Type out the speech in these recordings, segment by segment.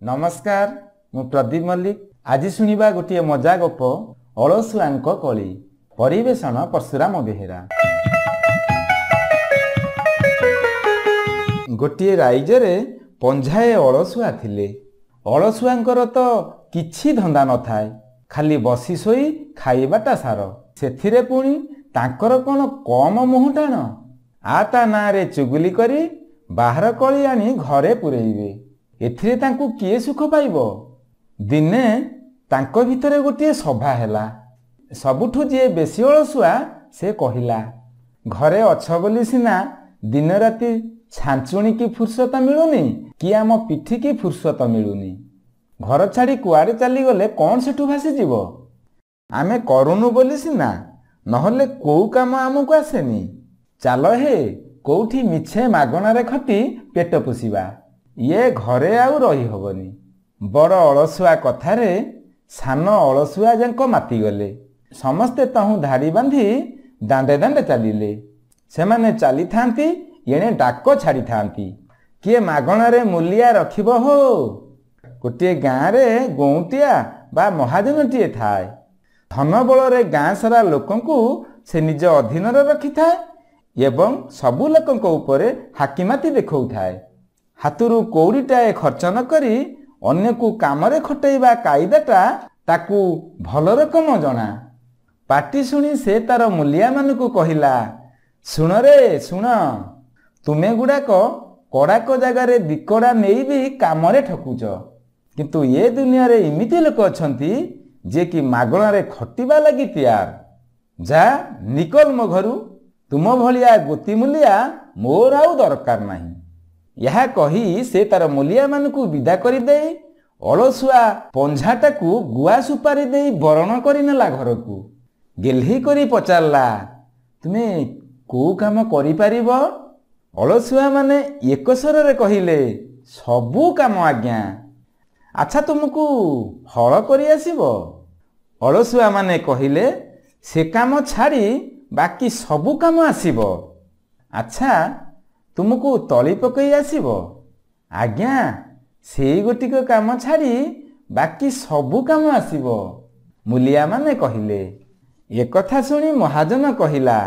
नमस्कार मु प्रदीप मल्लिक। आज शुणा गोटे मजा गप अलसुआंक कली। परिवेषण परशुराम बेहेरा। गोटे राइजरे पंझाए अलसुआ थिले। अलसुआंकर तो किछि धंदा न थाए, खाली बसी सोई खाइबाटा सार। सेथिरे पुणी तांकर कोन कम मुहटाण। आता नारे चुगुली करी बाहर कली आनी घरे पुरेइबे। एथिरे तांकु किए सुख पाइब। दिने तांको भितरे गोटे सभा हैला। सबुठु जे बेसी अलसुआ से कहिला, घरे अछ बोली सिना दिन राति छांचुणी की फुर्सत मिलुनी कि आम पिठी की फुर्सत मिलुनी। घर छाड़ी कुआड़े चली गले कौन सेठु भासी जीव। आमे करूनु बोली सिना, नहले कोउ काम आमको आसेनी। चाल हे कोउठी मिछे मागणारे खटी पेट पोषिबा। ये घरे आउ रही हबनी। बड़ अलसुआ कथारे सान अलसुआ जांको माती गले। समस्ते तहु धाड़ी बांधी दांडे दांडे चलिले। सेमाने चली थांती, एणे डाक छाड़ी थांती, किए मागणारे मूलिया रखिब हो। गोटे गाँरे गौंटिया बा महाजनटीए थाए। धन बलरे गाँ सारा लोकंकु से निज अधीन रखि थाए एवं सबु लोकंक उपरे हाकिमाती देखौथाए। हाथुरु कौड़ीटाए खर्च न करी अन्य को कामरे खटेइबा कायदाटा ताकू भल रकम जना। पाटी शुणी से तार मूलिया मानकु कहिला, शुण रे शुण, तुमे गुड़ाक कड़ाक जगार दिकड़ा नहीं भी कामरे ठकुच। किंतु ये दुनिया रे इमिति लोक अछंती जे कि मागणारे खटिबा लगी तैयार। जा निकल मो घरु, तुम भलिया गोती मूलिया मोर आउ दरकार नहीं। यह कही से तार मूलिया मानकु विदा करी दे अलसुआ पंझाटाकू गुआ सुपारी दे बरण करी नेला घरकू। गेल्ही करी पचारला, तुमे को काम करि परिबो? अलसुआ माने एक स्वरे कहिले, सबु काम आज्ञा। अच्छा तुमको हल करी आसीबो? अलसुआ माने कहिले, से काम छाड़ी बाकी सबु काम आसीबो। अच्छा तुमको तली पकई आसीबो? आज्ञा से गोटिक काम छाड़ी बाकी सबु काम आसीबो। मूलिया माने कहिले। एक कथा सुनी महाजन कहिला,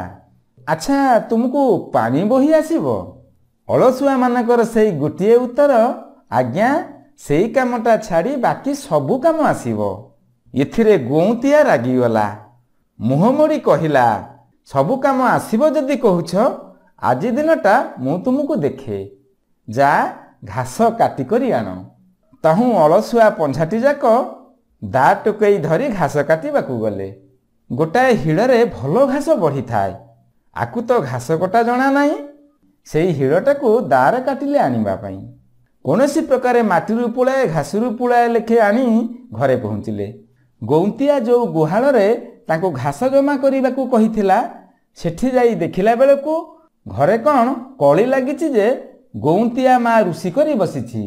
अच्छा तुमको पानी बोही आसीबो? अलसुआ मानकर सेई गोटिए उत्तर, आज्ञा सेई कामटा छाड़ी बाकी सबु काम आसीबो। एथिरे गौंतिया रागिगला। मुह मोड़ी कहिला, सबु काम आसीबो जदि कहूछ, आज दिनटा मु तुमको देखे। जा घास काटी करी आण। तहु अलसुआ पंझाटी जाक दा टोकई धरी घास काटिबाकू गले। गोटाए हिड़रे भलो घास बढ़ी थाए। आकु तो घास कटा जना नहीं। सेई हिड़टाकू दारे काटिले आनिबा पई कोनोसी प्रकारे माटीरू पुलाए घासरू पुलाए लेखे आनी घरे पहुँचिले। गौंतिया जो गुहालरे तांको घास जमा करिबाकू कहिथिला, सेठी जाई देखिला बेलकू घरे कौन कली लगी जे गौंतिया माँ रुषि करी बसीछि।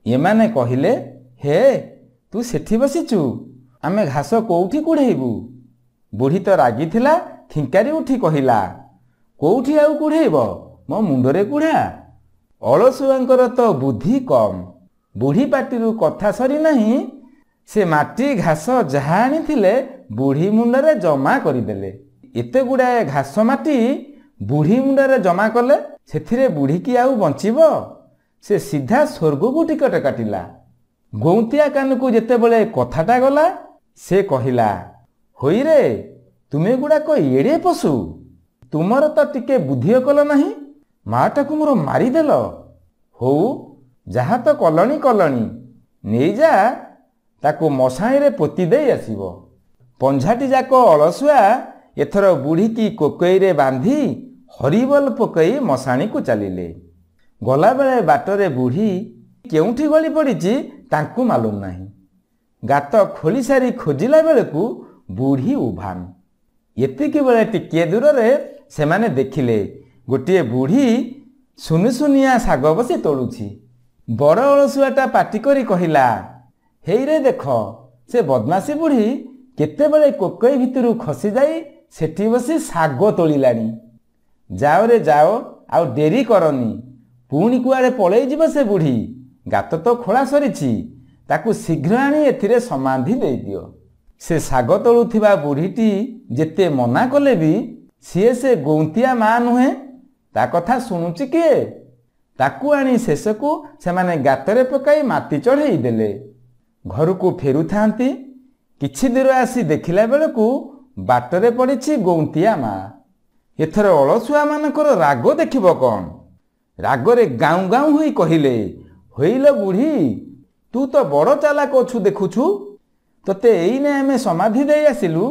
एमाने कहिले, हे तू सेठी बसीचु, आमे घास कोउठी कुढ़ेबू? बुढ़ी तो रागी थिला, खिंकारी उठी कहिला, कोउठी आउ कुढ़ेब, मो मुंडरे कुढ़ा। अलसुआंकर तो बुद्धि कम। बुढ़ी पाटिरू कथा सरी नहीं, से माटी घास जहा आनिथिले बुढ़ी मुंडरे जमा करिदेले। एते गुड़ाए घास माटी बुढ़ी मुंडरे जमा कले, सेथिरे बुढ़ी की आउ बंचिब? से सीधा स्वर्ग को टिकट काटिला। गौंतिया कानकू जेते बेले कथाटा गला, से कहिला, होई रे तुमे गुड़ाक एड़े पशु, तुमर तो टिके बुद्धि अकल नहीं। माटाकू मोर मारिदेल। हो जहा तो कलणी कलणी, नहीं जा ताकू मशाणी रे पोती दे आसीबो। पंझाटी जाक अलसुआ एथर बुढ़ी की कोकई रे बांधी हरिबल पकई मशाणी को चलिले। गला बेले बाटरे बुढ़ी केउठी गली पड़ीची तांकू मालूम नहीं। गात खोली सारी खोजिला बेलकू बुढ़ी उभान। एतिकी बेले टिके दूर रे सेमाने देखिले गोटे बुढ़ी सुनुसुनिया साग बसी तोड़ुछि। बड़ अलसुआटा पाटी करी कहिला, हेई रे देख से बदमासी बुढ़ी केते बेले कोकई भितरू खसी जाई सेठी बसी साग तोलिलानी। जाओ रे जाओ, आउ डेरी करनी, पुणी कुआड़े पलई जीव से बुढ़ी। गात तो खोला सरीछि, ତାକୁ ଶୀଘ୍ର ଆଣି ଏଥିରେ ସମାଧି ଦେଇଦିଅ। ସେ ଶାଗ ତୋଳୁଥିବା ବୁଢ଼ୀଟି ଯେତେ ମନା କଲେ ବି ସିଏ ସେ ଗୌନ୍ତିଆ ମା ନୁହେଁ, ତା କଥା ଶୁଣୁଛି କିଏ? ତାକୁ ଆଣି ଶେଷକୁ ସେମାନେ ଗାତରେ ପକାଇ ମାଟି ଚଢ଼େଇ ଦେଲେ। ଘରକୁ ଫେରୁଥାନ୍ତି, କିଛି ଦୂର ଆସି ଦେଖିଲା ବେଳକୁ ବାଟରେ ପଡ଼ିଛି ଗୌନ୍ତିଆ ମା। ଏଥର ଅଳସୁଆମାନଙ୍କର ରାଗ ଦେଖିବ କ'ଣ? ରାଗରେ ଗାଉଁ ଗାଉଁ ହୋଇ କହିଲେ, ହୋଇଲ ବୁଢ଼ୀ, ତୁ ତ ବଡ଼ ଚାଲାକ ଅଛୁ ଦେଖୁଛୁ। ତୋତେ ଏଇନେ ଆମେ ସମାଧି ଦେଇ ଆସିଲୁ,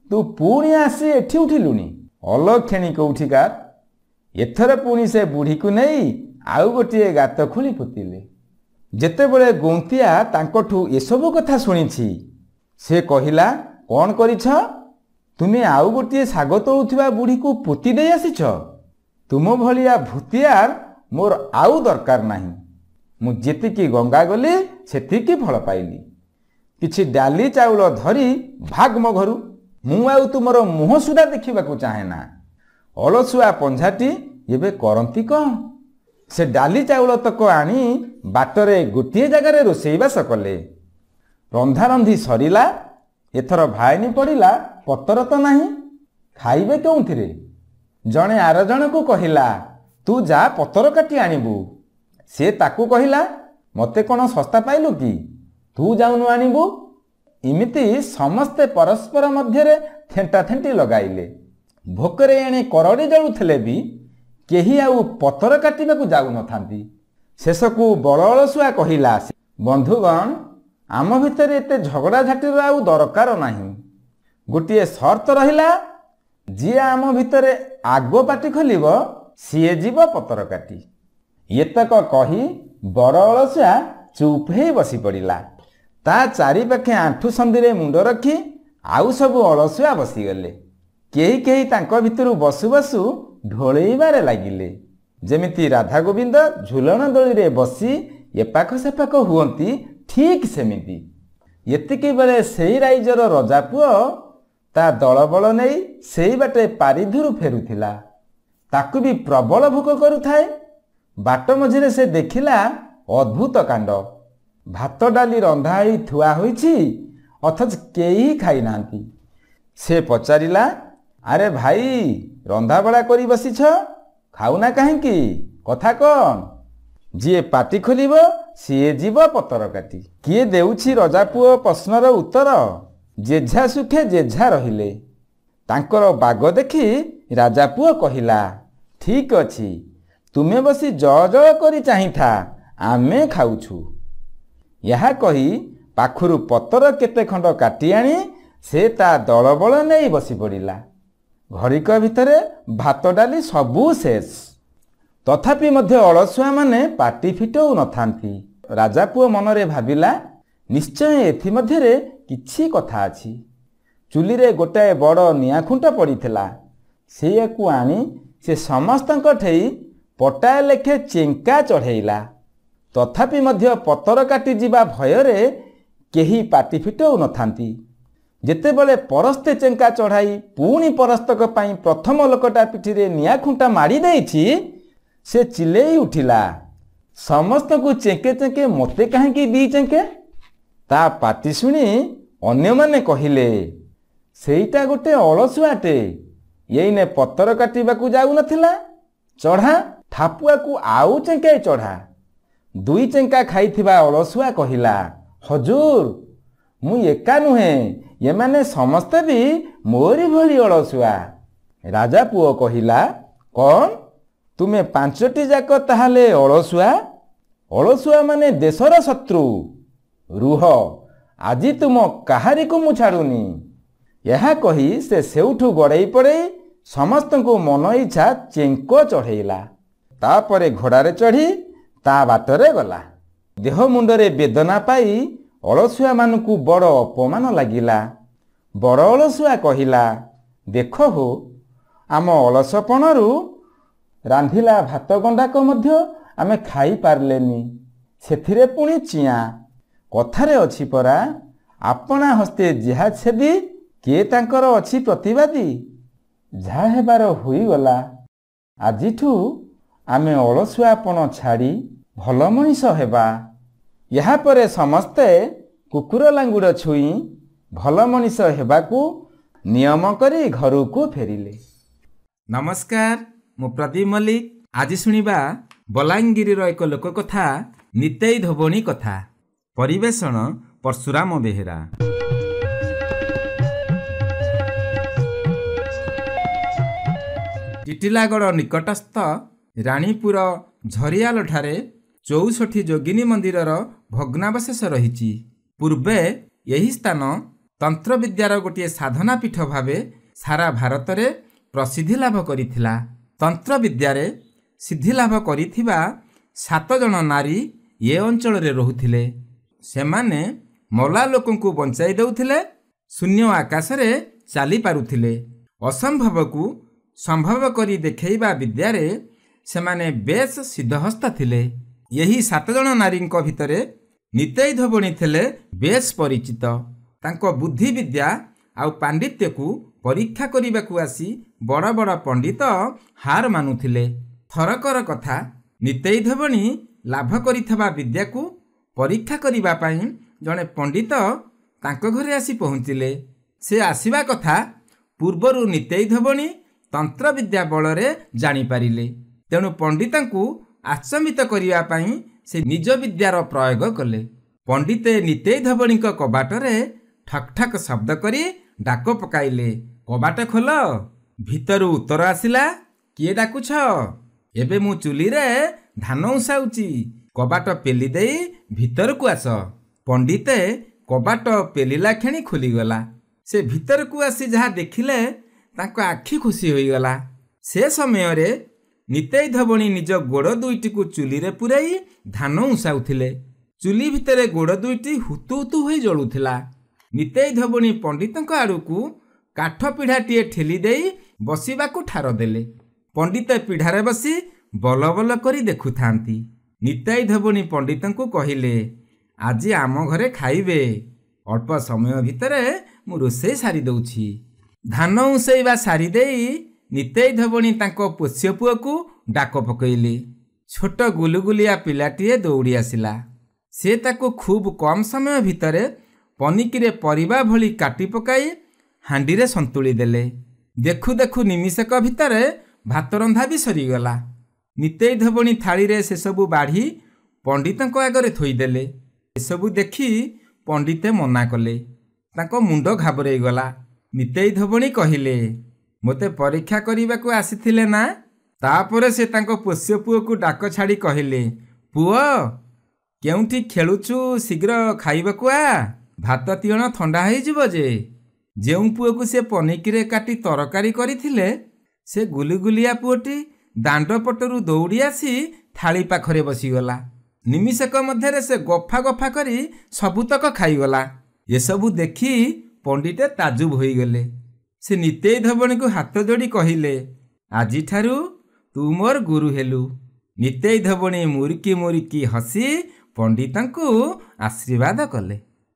ତୁ ପୁଣି ଆସି ଏଠି ଉଠିଲୁଣି। ଅଲକ୍ଷଣୀ କୋଉଠିକାର। ଏଥର ପୁଣି ସେ ବୁଢ଼ୀକୁ ନେଇ ଆଉ ଗୋଟିଏ ଗାତ ଖୋଳି ପୋତିଲେ। ଯେତେବେଳେ ଗୌନ୍ତିଆ ତାଙ୍କଠୁ ଏସବୁ କଥା ଶୁଣିଛି, ସେ କହିଲା, କ'ଣ କରିଛ? ତୁମେ ଆଉ ଗୋଟିଏ ଶାଗ ତୋଳୁଥିବା ବୁଢ଼ୀକୁ ପୋତି ଦେଇ ଆସିଛ? ତୁମ ଭଳିଆ ଭୂତିଆର ମୋର ଆଉ ଦରକାର ନାହିଁ। ମୁଁ ଯେତିକି ଗଙ୍ଗା ଗଲି ସେତିକି ଫଳ ପାଇଲି। କିଛି ଡାଲି ଚାଉଳ ଧରି ଭାଗ ମୋ ଘରୁ। ମୁଁ ଆଉ ତୁମର ମୁହଁ ସୁଦ୍ଧା ଦେଖିବାକୁ ଚାହେଁ ନା। ଅଳସୁଆ ପଞ୍ଝାଟି ଏବେ କରନ୍ତି କ'ଣ? ସେ ଡାଲି ଚାଉଳ ତକ ଆଣି ବାଟରେ ଗୋଟିଏ ଜାଗାରେ ରୋଷେଇବାସ କଲେ। ରନ୍ଧାରନ୍ଧି ସରିଲା। ଏଥର ଭାଇନି ପଡ଼ିଲା, ପତର ତ ନାହିଁ, ଖାଇବେ କେଉଁଥିରେ? ଜଣେ ଆର ଜଣକୁ କହିଲା, ତୁ ଯା ପତର କାଟି ଆଣିବୁ। ସେ ତାକୁ କହିଲା, ମୋତେ କ'ଣ ଶସ୍ତା ପାଇଲୁ କି? ତୁ ଯାଉନୁ ଆଣିବୁ। ଏମିତି ସମସ୍ତେ ପରସ୍ପର ମଧ୍ୟରେ ଥେଣ୍ଟାଥେଣ୍ଟି ଲଗାଇଲେ। ଭୋକରେ ଏଣେ କରଡ଼ି ଜଳୁଥିଲେ ବି କେହି ଆଉ ପତର କାଟିବାକୁ ଯାଉନଥାନ୍ତି। ଶେଷକୁ ବଡ଼ ଅଳସୁଆ କହିଲା, ବନ୍ଧୁଗଣ, ଆମ ଭିତରେ ଏତେ ଝଗଡ଼ାଝାଟିର ଆଉ ଦରକାର ନାହିଁ। ଗୋଟିଏ ସର୍ତ୍ତ ରହିଲା, ଯିଏ ଆମ ଭିତରେ ଆଗ ପାଟି ଖୋଲିବ ସିଏ ଯିବ ପତର କାଟି। ଏତକ କହି ବଡ଼ ଅଳସୁଆ ଚୁପ୍ ହେଇ ବସି ପଡ଼ିଲା। ତା ଚାରିପାଖେ ଆଣ୍ଠୁ ସନ୍ଧିରେ ମୁଣ୍ଡ ରଖି ଆଉ ସବୁ ଅଳସୁଆ ବସିଗଲେ। କେହି କେହି ତାଙ୍କ ଭିତରୁ ବସୁ ବସୁ ଢୋଳେଇବାରେ ଲାଗିଲେ। ଯେମିତି ରାଧା ଗୋବିନ୍ଦ ଝୁଲଣ ଦୋଳିରେ ବସି ଏପାଖ ସେପାଖ ହୁଅନ୍ତି, ଠିକ୍ ସେମିତି। ଏତିକି ବେଳେ ସେଇ ରାଇଜର ରଜାପୁଅ ତା ଦଳବଳ ନେଇ ସେଇ ବାଟେ ପାରିଧୁରୁ ଫେରୁଥିଲା। ତାକୁ ବି ପ୍ରବଳ ଭୋକ କରୁଥାଏ। ବାଟ ମଝିରେ ସେ ଦେଖିଲା ଅଦ୍ଭୁତ କାଣ୍ଡ। ଭାତ ଡାଲି ରନ୍ଧା ହୋଇ ଥୁଆ ହୋଇଛି, ଅଥଚ କେହି ଖାଇନାହାନ୍ତି। ସେ ପଚାରିଲା, ଆରେ ଭାଇ, ରନ୍ଧାବଢ଼ା କରି ବସିଛ, ଖାଉନା କାହିଁକି? କଥା କ'ଣ? ଯିଏ ପାଟି ଖୋଲିବ ସିଏ ଯିବ ପତର କାଟି। କିଏ ଦେଉଛି ରଜାପୁଅ ପ୍ରଶ୍ନର ଉତ୍ତର? ଯେଝା ସୁଖେ ଯେଝା ରହିଲେ। ତାଙ୍କର ବାଗ ଦେଖି ରାଜାପୁଅ କହିଲା, ଠିକ୍ ଅଛି, ତୁମେ ବସି ଜଳ ଜଳ କରି ଚାହିଁଥା, ଆମେ ଖାଉଛୁ। ଏହା କହି ପାଖରୁ ପତର କେତେ ଖଣ୍ଡ କାଟି ଆଣି ସେ ତା ଦଳବଳ ନେଇ ବସି ପଡ଼ିଲା। ଘଡ଼ିକ ଭିତରେ ଭାତ ଡାଲି ସବୁ ଶେଷ। ତଥାପି ମଧ୍ୟ ଅଳସୁଆମାନେ ପାଟି ଫିଟଉ ନଥାନ୍ତି। ରାଜାପୁଅ ମନରେ ଭାବିଲା, ନିଶ୍ଚୟ ଏଥିମଧ୍ୟରେ କିଛି କଥା ଅଛି। ଚୁଲିରେ ଗୋଟାଏ ବଡ଼ ନିଆଁ ଖୁଣ୍ଟ ପଡ଼ିଥିଲା। ସେଇଆକୁ ଆଣି ସେ ସମସ୍ତଙ୍କ ଠେଇ ପଟାଏ ଲେଖେ ଚେଙ୍କା ଚଢ଼େଇଲା। ତଥାପି ମଧ୍ୟ ପତର କାଟିଯିବା ଭୟରେ କେହି ପାଟି ଫିଟଉ ନଥାନ୍ତି। ଯେତେବେଳେ ପରସ୍ତେ ଚେଙ୍କା ଚଢ଼ାଇ ପୁଣି ପରସ୍ତକ ପାଇଁ ପ୍ରଥମ ଲୋକଟା ପିଠିରେ ନିଆଁ ଖୁଣ୍ଟା ମାଡ଼ି ଦେଇଛି, ସେ ଚିଲେଇ ଉଠିଲା, ସମସ୍ତଙ୍କୁ ଚେଙ୍କେ ଚେଙ୍କେ ମୋତେ କାହିଁକି ଦି ଚେଙ୍କେ? ତା ପାଟି ଶୁଣି ଅନ୍ୟମାନେ କହିଲେ, ସେଇଟା ଗୋଟେ ଅଳସୁଆଟେ, ଏଇନେ ପତର କାଟିବାକୁ ଯାଉନଥିଲା, ଚଢ଼ା, ଠାପୁଆକୁ ଆଉ ଚେଙ୍କାଇ ଚଢ଼ା। ଦୁଇ ଚେଙ୍କା ଖାଇଥିବା ଅଳସୁଆ କହିଲା, ହଜୁର, ମୁଁ ଏକା ନୁହେଁ, ଏମାନେ ସମସ୍ତେ ବି ମୋରି ଭଳି ଅଳସୁଆ। ରାଜା ପୁଅ କହିଲା, କ'ଣ ତୁମେ ପାଞ୍ଚଟି ଯାକ ତାହେଲେ ଅଳସୁଆ? ଅଳସୁଆ ମାନେ ଦେଶର ଶତ୍ରୁ। ରୁହ, ଆଜି ତୁମ କାହାରିକୁ ମୁଁ ଛାଡ଼ୁନି। ଏହା କହି ସେ ସେଉଠୁ ଗଡ଼େଇ ପଡ଼େଇ ସମସ୍ତଙ୍କୁ ମନ ଇଚ୍ଛା ଚେଙ୍କ ଚଢ଼େଇଲା। ତାପରେ ଘୋଡ଼ାରେ ଚଢ଼ି ତା ବାଟରେ ଗଲା। ଦେହ ମୁଣ୍ଡରେ ବେଦନା ପାଇ ଅଳସୁଆମାନଙ୍କୁ ବଡ଼ ଅପମାନ ଲାଗିଲା। ବଡ଼ ଅଳସୁଆ କହିଲା, ଦେଖ ହୋ, ଆମ ଅଳସପଣରୁ ରାନ୍ଧିଲା ଭାତ ଗଣ୍ଡାକ ମଧ୍ୟ ଆମେ ଖାଇପାରିଲେନି, ସେଥିରେ ପୁଣି ଚିଆଁ। କଥାରେ ଅଛି ପରା, ଆପଣା ହସ୍ତେ ଯାହା ଛେଦି, କିଏ ତାଙ୍କର ଅଛି ପ୍ରତିବାଦୀ। ଯାହା ହେବାର ହୋଇଗଲା। ଆଜିଠୁ ଆମେ ଅଳସୁଆପଣ ଛାଡ଼ି ଭଲ ମଣିଷ ହେବା। ଏହାପରେ ସମସ୍ତେ କୁକୁର ଲାଙ୍ଗୁଡ଼ ଛୁଇଁ ଭଲ ମଣିଷ ହେବାକୁ ନିୟମ କରି ଘରକୁ ଫେରିଲେ। ନମସ୍କାର, ମୁଁ ପ୍ରଦୀପ ମଲ୍ଲିକ। ଆଜି ଶୁଣିବା ବଲାଙ୍ଗୀରର ଏକ ଲୋକକଥା, ନିତେଇ ଧୋବଣୀ କଥା। ପରିବେଷଣ ପରଶୁରାମ ବେହେରା। ଟିଟିଲାଗଡ଼ ନିକଟସ୍ଥ ରାଣୀପୁର ଝରିଆଲଠାରେ 64 ଯୋଗିନୀ ମନ୍ଦିରର ଭଗ୍ନାବଶେଷ ରହିଛି। ପୂର୍ବେ ଏହି ସ୍ଥାନ ତନ୍ତ୍ରବିଦ୍ୟାର ଗୋଟିଏ ସାଧନା ପୀଠ ଭାବେ ସାରା ଭାରତରେ ପ୍ରସିଦ୍ଧି ଲାଭ କରିଥିଲା। ତନ୍ତ୍ରବିଦ୍ୟାରେ ସିଦ୍ଧିଲାଭ କରିଥିବା 7 ଜଣ ନାରୀ ଏ ଅଞ୍ଚଳରେ ରହୁଥିଲେ। ସେମାନେ ମଲା ଲୋକଙ୍କୁ ବଞ୍ଚାଇ ଦେଉଥିଲେ, ଶୂନ୍ୟ ଆକାଶରେ ଚାଲି ପାରୁଥିଲେ। ଅସମ୍ଭବକୁ ସମ୍ଭବ କରି ଦେଖାଇବା ବିଦ୍ୟାରେ ସେମାନେ ବେଶ ସିଦ୍ଧହସ୍ତ ଥିଲେ। ଏହି 7 ଜଣ ନାରୀଙ୍କ ଭିତରେ ନିତେଇ ଧୋବଣୀ ଥିଲେ ବେଶ ପରିଚିତ। ତାଙ୍କ ବୁଦ୍ଧି ବିଦ୍ୟା ଆଉ ପାଣ୍ଡିତ୍ୟକୁ ପରୀକ୍ଷା କରିବାକୁ ଆସି ବଡ଼ ବଡ଼ ପଣ୍ଡିତ ହାର ମାନୁଥିଲେ। ଥରକର କଥା, ନିତେଇ ଧୋବଣୀ ଲାଭ କରିଥିବା ବିଦ୍ୟାକୁ ପରୀକ୍ଷା କରିବା ପାଇଁ ଜଣେ ପଣ୍ଡିତ ତାଙ୍କ ଘରେ ଆସି ପହଞ୍ଚିଲେ। ସେ ଆସିବା କଥା ପୂର୍ବରୁ ନିତେଇ ଧୋବଣୀ ତନ୍ତ୍ରବିଦ୍ୟା ବଳରେ ଜାଣିପାରିଲେ। ତେଣୁ ପଣ୍ଡିତଙ୍କୁ ଆଚମ୍ବିତ କରିବା ପାଇଁ ସେ ନିଜ ବିଦ୍ୟାର ପ୍ରୟୋଗ କଲେ। ପଣ୍ଡିତେ ନିତେଇ ଧୋବଣୀଙ୍କ କବାଟରେ ଠକ୍ ଠକ୍ ଶବ୍ଦ କରି ଡାକ ପକାଇଲେ, କବାଟ ଖୋଲ। ଭିତରୁ ଉତ୍ତର ଆସିଲା, କିଏ ଡାକୁଛ? ଏବେ ମୁଁ ଚୁଲିରେ ଧାନ ଉଁସାଉଛି, କବାଟ ପେଲି ଦେଇ ଭିତରକୁ ଆସ। ପଣ୍ଡିତେ କବାଟ ପେଲିଲା କ୍ଷଣି ଖୋଲିଗଲା। ସେ ଭିତରକୁ ଆସି ଯାହା ଦେଖିଲେ ତାଙ୍କ ଆଖି ଖୁସି ହୋଇଗଲା। ସେ ସମୟରେ ନିତେଇ ଧୋବଣୀ ନିଜ ଗୋଡ଼ ଦୁଇଟିକୁ ଚୁଲିରେ ପୁରାଇ ଧାନ ଉଁସାଉଥିଲେ। ଚୁଲି ଭିତରେ ଗୋଡ଼ ଦୁଇଟି ହୁତୁ ହୁତୁ ହୋଇ ଜଳୁଥିଲା। ନିତେଇ ଧୋବଣୀ ପଣ୍ଡିତଙ୍କ ଆଡ଼କୁ କାଠ ପିଢ଼ାଟିଏ ଠେଲି ଦେଇ ବସିବାକୁ ଠାର ଦେଲେ। ପଣ୍ଡିତ ପିଢ଼ାରେ ବସି ବଲ ବଲ କରି ଦେଖୁଥାନ୍ତି। ନିତେଇ ଧୋବଣୀ ପଣ୍ଡିତଙ୍କୁ କହିଲେ, ଆଜି ଆମ ଘରେ ଖାଇବେ। ଅଳ୍ପ ସମୟ ଭିତରେ ମୁଁ ରୋଷେଇ ସାରି ଦେଉଛି। ଧାନ ଉଁସେଇବା ସାରିଦେଇ ନିତେଇ ଧୋବଣୀ ତାଙ୍କ ପୋଷ୍ୟ ପୁଅକୁ ଡାକ ପକାଇଲେ। ଛୋଟ ଗୁଲୁଗୁଲିଆ ପିଲାଟିଏ ଦୌଡ଼ି ଆସିଲା। ସେ ତାକୁ ଖୁବ୍ କମ୍ ସମୟ ଭିତରେ ପନିକିରେ ପରିବା ଭଳି କାଟି ପକାଇ ହାଣ୍ଡିରେ ସନ୍ତୁଳି ଦେଲେ। ଦେଖୁ ଦେଖୁ ନିମିଷକ ଭିତରେ ଭାତ ରନ୍ଧା ବି ସରିଗଲା। ନିତେଇ ଧୋବଣୀ ଥାଳିରେ ସେସବୁ ବାଢ଼ି ପଣ୍ଡିତଙ୍କ ଆଗରେ ଥୋଇଦେଲେ। ଏସବୁ ଦେଖି ପଣ୍ଡିତେ ମନା କଲେ। ତାଙ୍କ ମୁଣ୍ଡ ଘାବରେଇଗଲା। ନିତେଇ ଧୋବଣୀ କହିଲେ, ମୋତେ ପରୀକ୍ଷା କରିବାକୁ ଆସିଥିଲେ ନା? ତାପରେ ସେ ତାଙ୍କ ପୋଷ୍ୟ ପୁଅକୁ ଡାକ ଛାଡ଼ି କହିଲେ, ପୁଅ, କେଉଁଠି ଖେଳୁଛୁ? ଶୀଘ୍ର ଖାଇବାକୁ ଆ, ଭାତ ତିଅଣ ଥଣ୍ଡା ହେଇଯିବ ଯେ। ଯେଉଁ ପୁଅକୁ ସେ ପନିକିରେ କାଟି ତରକାରୀ କରିଥିଲେ, ସେ ଗୁଲିଗୁଲିଆ ପୁଅଟି ଦାଣ୍ଡ ପଟରୁ ଦୌଡ଼ି ଆସି ଥାଳି ପାଖରେ ବସିଗଲା। ନିମିଷକ ମଧ୍ୟରେ ସେ ଗଫା ଗଫା କରି ସବୁତକ ଖାଇଗଲା। ଏସବୁ ଦେଖି ପଣ୍ଡିତେ ତାଜୁବ ହୋଇଗଲେ। ସେ ନିତେଇ ଧୋବଣୀକୁ ହାତ ଯୋଡ଼ି କହିଲେ, ଆଜିଠାରୁ ତୁ ମୋର ଗୁରୁ ହେଲୁ। ନିତେଇ ଧୋବଣୀ ମୁରୁକି ମୁରୁକି ହସି ପଣ୍ଡିତଙ୍କୁ ଆଶୀର୍ବାଦ କଲେ।